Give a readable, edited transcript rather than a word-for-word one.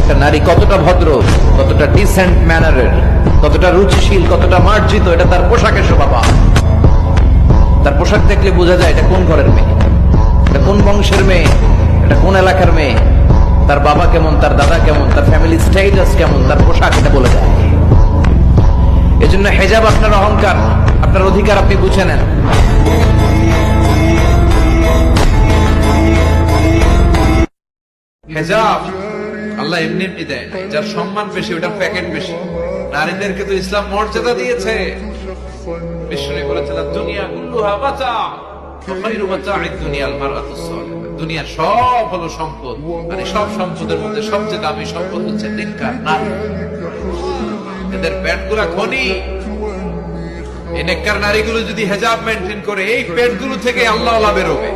একটা নারী কতটা ভদ্র, কতটা ডিসেন্ট ম্যানারের, কতটা রুচিশীল, কতটা মার্জিত, এটা তার পোশাকের শোভা। তার পোশাক দেখলে বোঝা যায় এটা কোন ঘরের মেয়ে, এটা কোন বংশের মেয়ে, এটা কোন এলাকার মেয়ে, তার বাবা কেমন, তার দাদা কেমন, তার ফ্যামিলি স্ট্যাটাস কেমন, তার পোশাক এটা বলে যায়। এজন্য হেজাব আপনার অহংকার, আপনার অধিকার, আপনি বুঝে নেন। হেজাব আল্লাহ এমনি এমনি দেয় না, যার সম্মান বেশি ওটার প্যাকেট বেশি। নারীদেরকে তো ইসলাম মর্যাদা দিয়েছে। বিষ্ণু বলেছিলেন দুনিয়া কুল্লুহা মাতা ওয়া খায়রু মাতা'আদ দুনিয়াল মারআতুস সালিহা। দুনিয়ার সব হলো সম্পদ, আর সব সম্পদের মধ্যে সবচেয়ে দামি সম্পদ হচ্ছে নেককার নারী। এদের পেটগুলা খনি। এই নেককার নারীগুলো যদি হেজাব মেইনটেইন করে, এই পেটগুলো থেকে আল্লাহ বেরোবে।